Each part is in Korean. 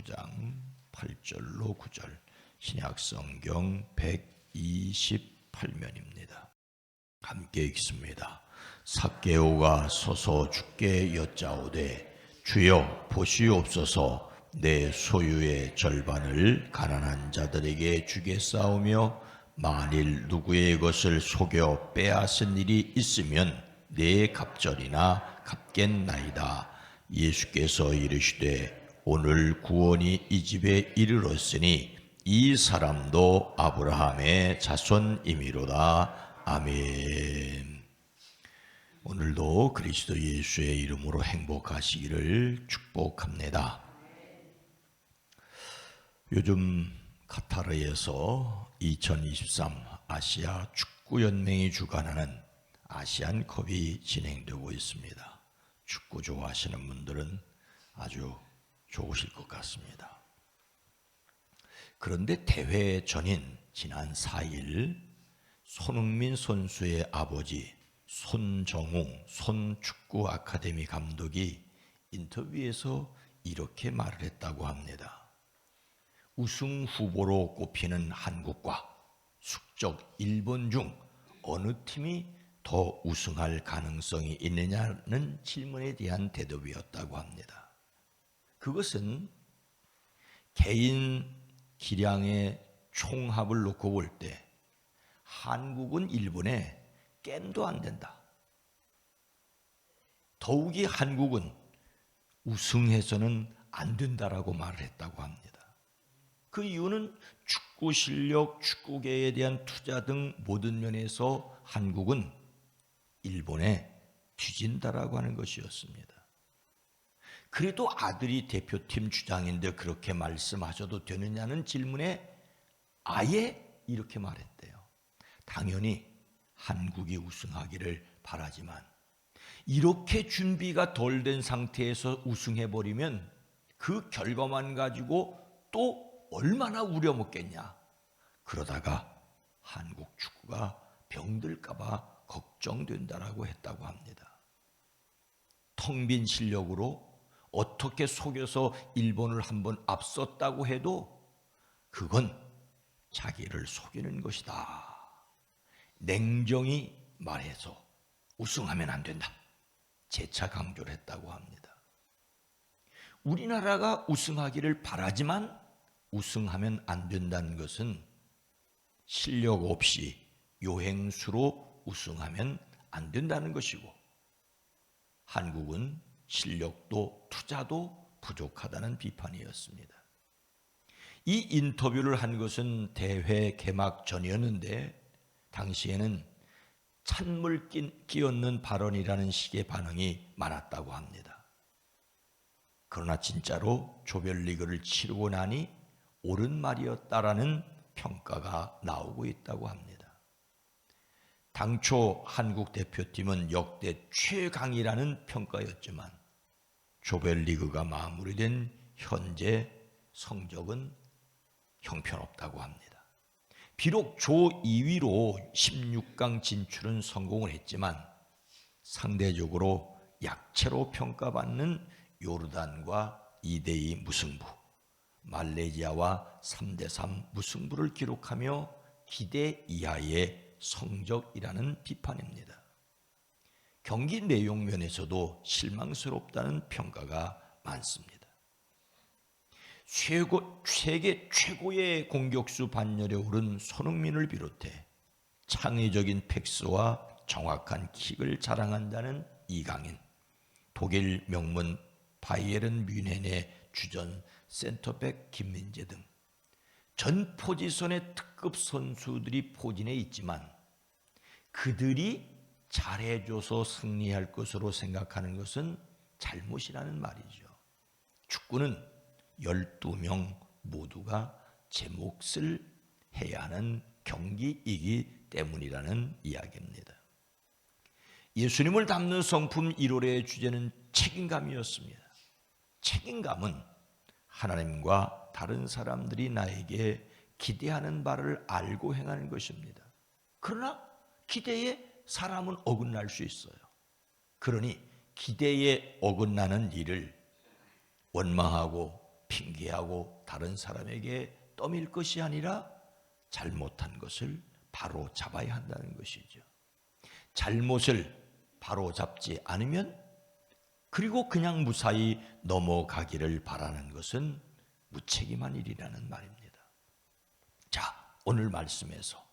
19장 8절로 9절 신약성경 128면입니다. 함께 읽습니다. 삭개오가 서서 주께 여짜오되 주여 보시옵소서 내 소유의 절반을 가난한 자들에게 주겠사오며 만일 누구의 것을 속여 빼앗은 일이 있으면 내 갑절이나 갚겠나이다. 예수께서 이르시되 오늘 구원이 이 집에 이르렀으니 이 사람도 아브라함의 자손이미로다. 아멘. 오늘도 그리스도 예수의 이름으로 행복하시기를 축복합니다. 요즘 카타르에서 2023 아시아 축구연맹이 주관하는 아시안컵이 진행되고 있습니다. 축구 좋아하시는 분들은 아주 좋으실 것 같습니다. 그런데 대회 전인 지난 4일 손흥민 선수의 아버지 손정웅 손축구 아카데미 감독이 인터뷰에서 이렇게 말을 했다고 합니다. 우승 후보로 꼽히는 한국과 숙적 일본 중 어느 팀이 더 우승할 가능성이 있느냐는 질문에 대한 대답이었다고 합니다. 그것은 개인 기량의 총합을 놓고 볼 때 한국은 일본에 깸도 안 된다. 더욱이 한국은 우승해서는 안 된다라고 말을 했다고 합니다. 그 이유는 축구 실력, 축구계에 대한 투자 등 모든 면에서 한국은 일본에 뒤진다라고 하는 것이었습니다. 그래도 아들이 대표팀 주장인데 그렇게 말씀하셔도 되느냐는 질문에 아예 이렇게 말했대요. 당연히 한국이 우승하기를 바라지만 이렇게 준비가 덜 된 상태에서 우승해버리면 그 결과만 가지고 또 얼마나 우려먹겠냐. 그러다가 한국 축구가 병들까봐 걱정된다라고 했다고 합니다. 텅 빈 실력으로 어떻게 속여서 일본을 한번 앞섰다고 해도 그건 자기를 속이는 것이다. 냉정히 말해서 우승하면 안 된다. 재차 강조를 했다고 합니다. 우리나라가 우승하기를 바라지만 우승하면 안 된다는 것은 실력 없이 요행수로 우승하면 안 된다는 것이고 한국은 실력도 투자도 부족하다는 비판이었습니다. 이 인터뷰를 한 것은 대회 개막 전이었는데 당시에는 찬물 끼얹는 발언이라는 식의 반응이 많았다고 합니다. 그러나 진짜로 조별리그를 치르고 나니 옳은 말이었다라는 평가가 나오고 있다고 합니다. 당초 한국 대표팀은 역대 최강이라는 평가였지만 조별리그가 마무리된 현재 성적은 형편없다고 합니다. 비록 조 2위로 16강 진출은 성공을 했지만 상대적으로 약체로 평가받는 요르단과 2대2 무승부, 말레이시아와 3대3 무승부를 기록하며 기대 이하의 성적이라는 비판입니다. 경기 내용 면에서도 실망스럽다는 평가가 많습니다. 세계 최고의 공격수 반열에 오른 손흥민을 비롯해 창의적인 패스와 정확한 킥을 자랑한다는 이강인, 독일 명문 바이에른 뮌헨의 주전 센터백 김민재 등 전 포지션의 특급 선수들이 포진해 있지만 그들이 잘해줘서 승리할 것으로 생각하는 것은 잘못이라는 말이죠. 축구는 12명 모두가 제 몫을 해야 하는 경기이기 때문이라는 이야기입니다. 예수님을 담는 성품 1월의 주제는 책임감이었습니다. 책임감은 하나님과 다른 사람들이 나에게 기대하는 바를 알고 행하는 것입니다. 그러나 기대에 사람은 어긋날 수 있어요. 그러니 기대에 어긋나는 일을 원망하고 핑계하고 다른 사람에게 떠밀 것이 아니라 잘못한 것을 바로 잡아야 한다는 것이죠. 잘못을 바로 잡지 않으면, 그리고 그냥 무사히 넘어가기를 바라는 것은 무책임한 일이라는 말입니다. 자, 오늘 말씀에서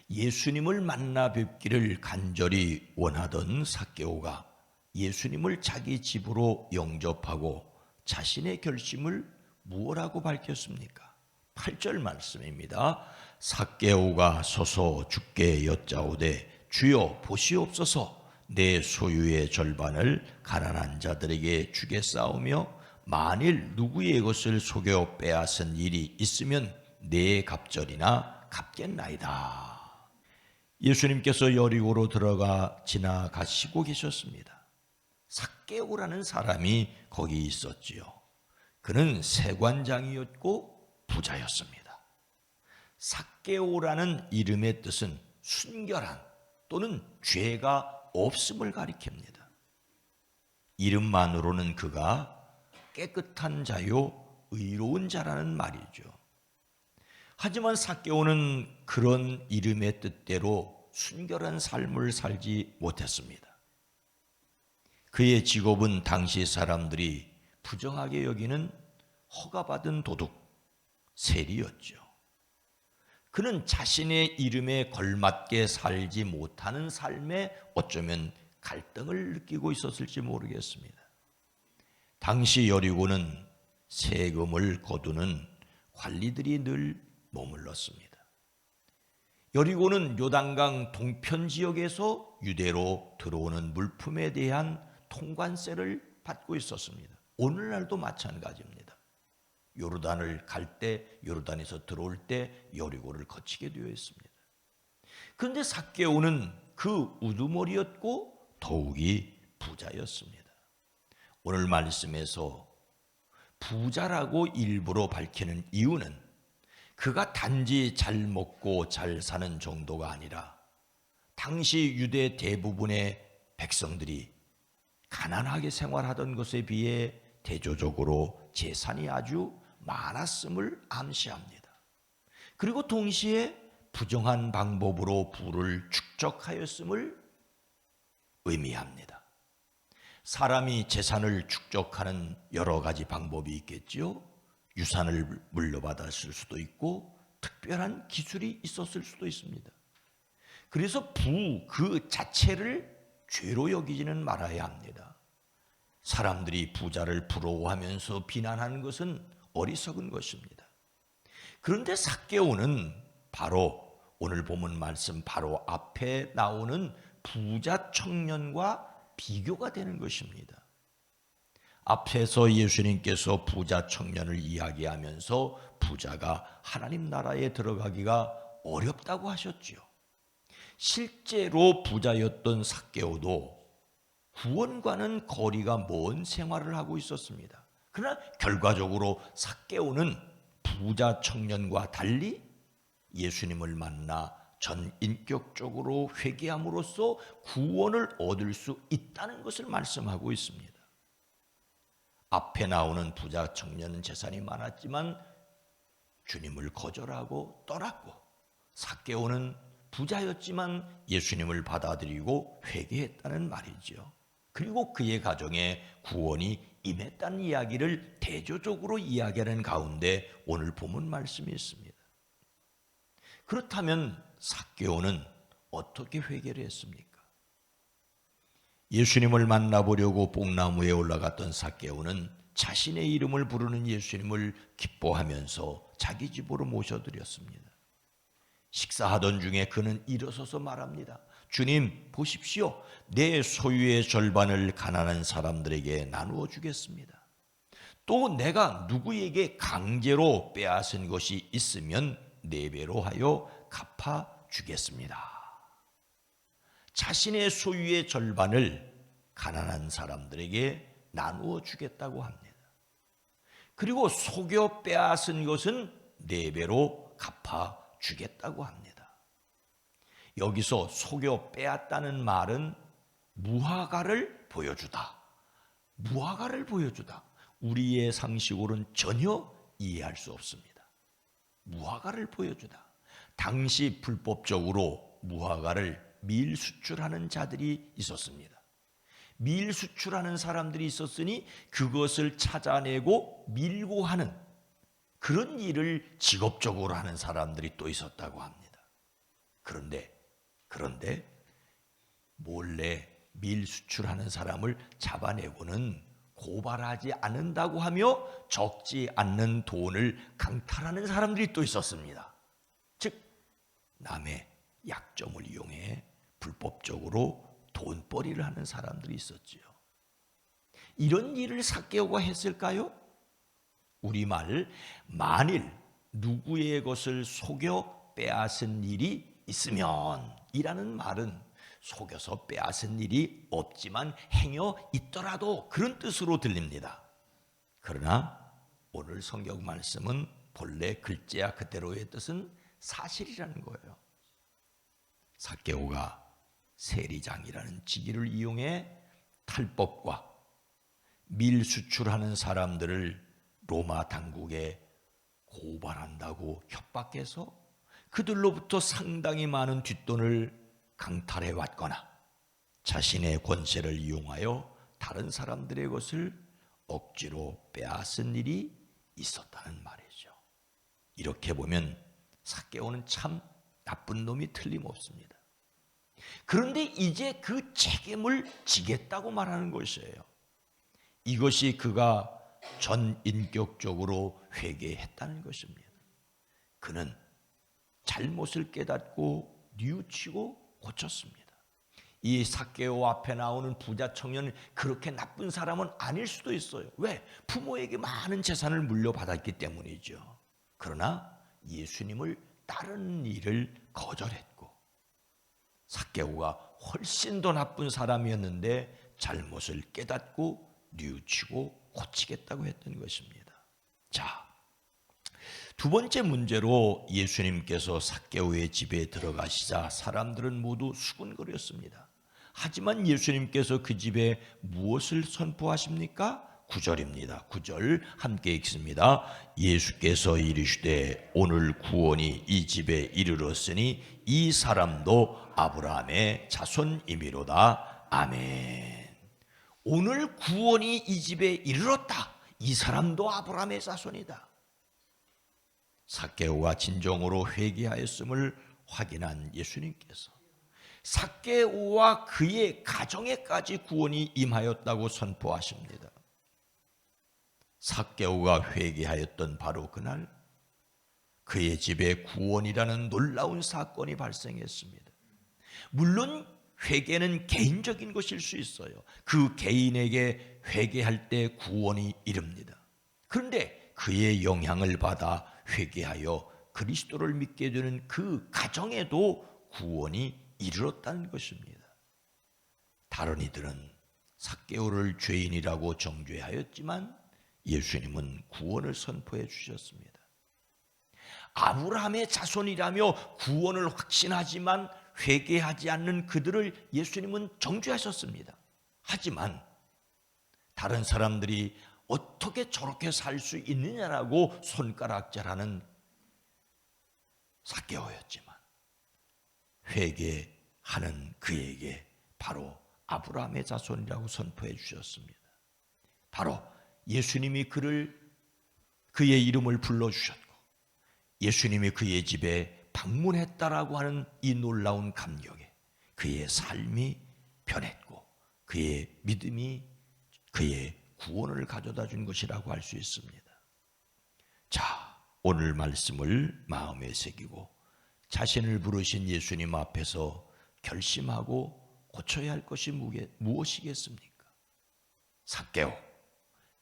예수님을 만나 뵙기를 간절히 원하던 삭개오가 예수님을 자기 집으로 영접하고 자신의 결심을 무엇라고 밝혔습니까? 8절 말씀입니다. 삭개오가 서서 주께 여짜오되 주여 보시옵소서, 내 소유의 절반을 가난한 자들에게 주겠사오며 만일 누구의 것을 속여 빼앗은 일이 있으면 내 갑절이나 갚겠나이다. 예수님께서 여리고로 들어가 지나가시고 계셨습니다. 삭개오라는 사람이 거기 있었지요. 그는 세관장이었고 부자였습니다. 삭개오라는 이름의 뜻은 순결한 또는 죄가 없음을 가리킵니다. 이름만으로는 그가 깨끗한 자요 의로운 자라는 말이죠. 하지만 삭개오는 그런 이름의 뜻대로 순결한 삶을 살지 못했습니다. 그의 직업은 당시 사람들이 부정하게 여기는 허가받은 도둑, 세리였죠. 그는 자신의 이름에 걸맞게 살지 못하는 삶에 어쩌면 갈등을 느끼고 있었을지 모르겠습니다. 당시 여리고는 세금을 거두는 관리들이 늘 머물렀습니다. 여리고는 요단강 동편 지역에서 유대로 들어오는 물품에 대한 통관세를 받고 있었습니다. 오늘날도 마찬가지입니다. 요르단을 갈 때, 요르단에서 들어올 때 여리고를 거치게 되어 있습니다. 그런데 삭개오는 그 우두머리였고 더욱이 부자였습니다. 오늘 말씀에서 부자라고 일부러 밝히는 이유는 그가 단지 잘 먹고 잘 사는 정도가 아니라 당시 유대 대부분의 백성들이 가난하게 생활하던 것에 비해 대조적으로 재산이 아주 많았음을 암시합니다. 그리고 동시에 부정한 방법으로 부를 축적하였음을 의미합니다. 사람이 재산을 축적하는 여러 가지 방법이 있겠지요. 유산을 물려받았을 수도 있고 특별한 기술이 있었을 수도 있습니다. 그래서 그 자체를 죄로 여기지는 말아야 합니다. 사람들이 부자를 부러워하면서 비난하는 것은 어리석은 것입니다. 그런데 삭개오는 바로 오늘 본문 말씀 바로 앞에 나오는 부자 청년과 비교가 되는 것입니다. 앞에서 예수님께서 부자 청년을 이야기하면서 부자가 하나님 나라에 들어가기가 어렵다고 하셨지요. 실제로 부자였던 삭개오도 구원과는 거리가 먼 생활을 하고 있었습니다. 그러나 결과적으로 삭개오는 부자 청년과 달리 예수님을 만나 전인격적으로 회개함으로써 구원을 얻을 수 있다는 것을 말씀하고 있습니다. 앞에 나오는 부자 청년은 재산이 많았지만 주님을 거절하고 떠났고, 삭개오는 부자였지만 예수님을 받아들이고 회개했다는 말이죠. 그리고 그의 가정에 구원이 임했다는 이야기를 대조적으로 이야기하는 가운데 오늘 본문 말씀이 있습니다. 그렇다면 삭개오는 어떻게 회개를 했습니까? 예수님을 만나보려고 뽕나무에 올라갔던 삭개오는 자신의 이름을 부르는 예수님을 기뻐하면서 자기 집으로 모셔드렸습니다. 식사하던 중에 그는 일어서서 말합니다. 주님, 보십시오. 내 소유의 절반을 가난한 사람들에게 나누어 주겠습니다. 또 내가 누구에게 강제로 빼앗은 것이 있으면 4배로 하여 갚아 주겠습니다. 자신의 소유의 절반을 가난한 사람들에게 나누어 주겠다고 합니다. 그리고 속여 빼앗은 것은 4배로 갚아 주겠다고 합니다. 여기서 속여 빼앗다는 말은 무화과를 보여주다. 무화과를 보여주다. 우리의 상식으로는 전혀 이해할 수 없습니다. 무화과를 보여주다. 당시 불법적으로 무화과를 밀수출하는 자들이 있었습니다. 밀수출하는 사람들이 있었으니 그것을 찾아내고 밀고 하는 그런 일을 직업적으로 하는 사람들이 또 있었다고 합니다. 그런데 몰래 밀수출하는 사람을 잡아내고는 고발하지 않는다고 하며 적지 않는 돈을 강탈하는 사람들이 또 있었습니다. 즉 남의 약점을 이용해 불법적으로 돈벌이를 하는 사람들이 있었지요. 이런 일을 삭개오가 했을까요? 우리말 만일 누구의 것을 속여 빼앗은 일이 있으면 이라는 말은 속여서 빼앗은 일이 없지만 행여 있더라도 그런 뜻으로 들립니다. 그러나 오늘 성경 말씀은 본래 글자야 그대로의 뜻은 사실이라는 거예요. 삭개오가 세리장이라는 직위를 이용해 탈법과 밀수출하는 사람들을 로마 당국에 고발한다고 협박해서 그들로부터 상당히 많은 뒷돈을 강탈해 왔거나 자신의 권세를 이용하여 다른 사람들의 것을 억지로 빼앗은 일이 있었다는 말이죠. 이렇게 보면 삭개오는 참 나쁜 놈이 틀림없습니다. 그런데 이제 그 책임을 지겠다고 말하는 것이에요. 이것이 그가 전인격적으로 회개했다는 것입니다. 그는 잘못을 깨닫고 뉘우치고 고쳤습니다. 이 삭개오 앞에 나오는 부자 청년은 그렇게 나쁜 사람은 아닐 수도 있어요. 왜? 부모에게 많은 재산을 물려받았기 때문이죠. 그러나 예수님을 따르는 일을 거절했고 삭개오가 훨씬 더 나쁜 사람이었는데 잘못을 깨닫고 뉘우치고 고치겠다고 했던 것입니다. 자, 두 번째 문제로 예수님께서 삭개오의 집에 들어가시자 사람들은 모두 수군거렸습니다. 하지만 예수님께서 그 집에 무엇을 선포하십니까? 9절입니다. 9절 함께 읽습니다. 예수께서 이르시되 오늘 구원이 이 집에 이르렀으니 이 사람도 아브라함의 자손이미로다. 아멘. 오늘 구원이 이 집에 이르렀다. 이 사람도 아브라함의 자손이다. 삭개오가 진정으로 회개하였음을 확인한 예수님께서 삭개오와 그의 가정에까지 구원이 임하였다고 선포하십니다. 삭개오가 회개하였던 바로 그날 그의 집에 구원이라는 놀라운 사건이 발생했습니다. 물론 회개는 개인적인 것일 수 있어요. 그 개인에게 회개할 때 구원이 이릅니다. 그런데 그의 영향을 받아 회개하여 그리스도를 믿게 되는 그 가정에도 구원이 이르렀다는 것입니다. 다른 이들은 삭개오를 죄인이라고 정죄하였지만 예수님은 구원을 선포해 주셨습니다. 아브라함의 자손이라며 구원을 확신하지만 회개하지 않는 그들을 예수님은 정죄하셨습니다. 하지만 다른 사람들이 어떻게 저렇게 살 수 있느냐라고 손가락질하는 삭개오였지만 회개하는 그에게 바로 아브라함의 자손이라고 선포해 주셨습니다. 바로 예수님이 그의 이름을 불러주셨고 예수님이 그의 집에 방문했다라고 하는 이 놀라운 감격에 그의 삶이 변했고 그의 믿음이 그의 구원을 가져다 준 것이라고 할 수 있습니다. 자, 오늘 말씀을 마음에 새기고 자신을 부르신 예수님 앞에서 결심하고 고쳐야 할 것이 무엇이겠습니까? 삭개오,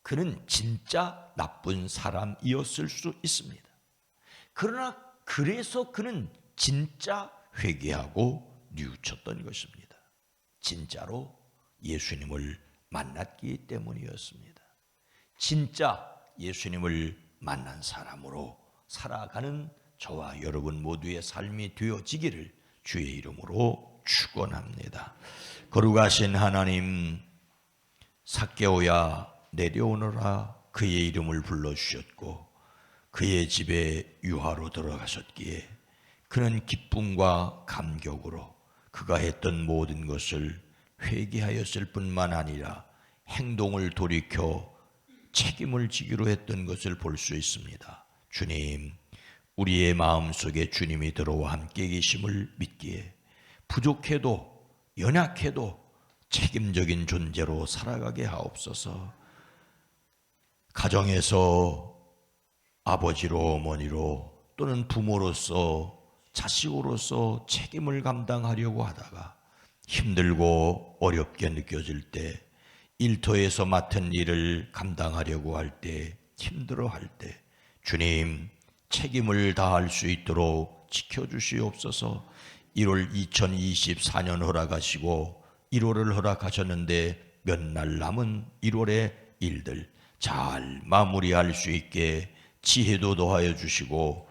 그는 진짜 나쁜 사람이었을 수 있습니다. 그러나 그래서 그는 진짜 회개하고 뉘우쳤던 것입니다. 진짜로 예수님을 만났기 때문이었습니다. 진짜 예수님을 만난 사람으로 살아가는 저와 여러분 모두의 삶이 되어지기를 주의 이름으로 축원합니다. 거룩하신 하나님, 삭개오야 내려오너라 그의 이름을 불러주셨고 그의 집에 유하로 들어가셨기에 그는 기쁨과 감격으로 그가 했던 모든 것을 회개하였을 뿐만 아니라 행동을 돌이켜 책임을 지기로 했던 것을 볼 수 있습니다. 주님, 우리의 마음속에 주님이 들어와 함께 계심을 믿기에 부족해도 연약해도 책임적인 존재로 살아가게 하옵소서. 가정에서 아버지로 어머니로 또는 부모로서 자식으로서 책임을 감당하려고 하다가 힘들고 어렵게 느껴질 때, 일터에서 맡은 일을 감당하려고 할 때, 힘들어할 때 주님 책임을 다할 수 있도록 지켜주시옵소서. 1월 2024년 허락하시고 1월을 허락하셨는데 몇 날 남은 1월의 일들 잘 마무리할 수 있게 지혜도 더하여 주시고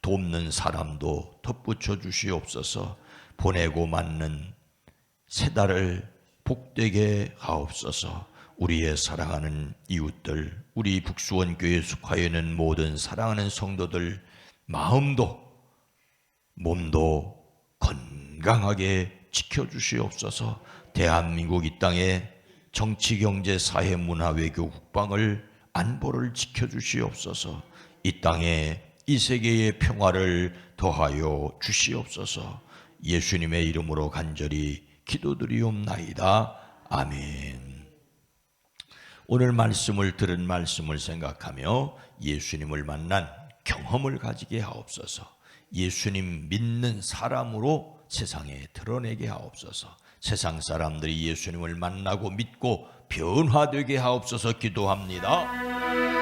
돕는 사람도 덧붙여 주시옵소서. 보내고 맞는 새 달을 복되게 하옵소서. 우리의 사랑하는 이웃들, 우리 북수원교회에 속하여 있는 모든 사랑하는 성도들 마음도 몸도 건강하게 지켜주시옵소서. 대한민국 이 땅에 정치, 경제, 사회, 문화, 외교, 국방을 안보를 지켜주시옵소서. 이 땅에 이 세계의 평화를 더하여 주시옵소서. 예수님의 이름으로 간절히 기도드리옵나이다. 아멘. 오늘 말씀을 들은 말씀을 생각하며 예수님을 만난 경험을 가지게 하옵소서. 예수님 믿는 사람으로 세상에 드러내게 하옵소서. 세상 사람들이 예수님을 만나고 믿고 변화되게 하옵소서. 기도합니다.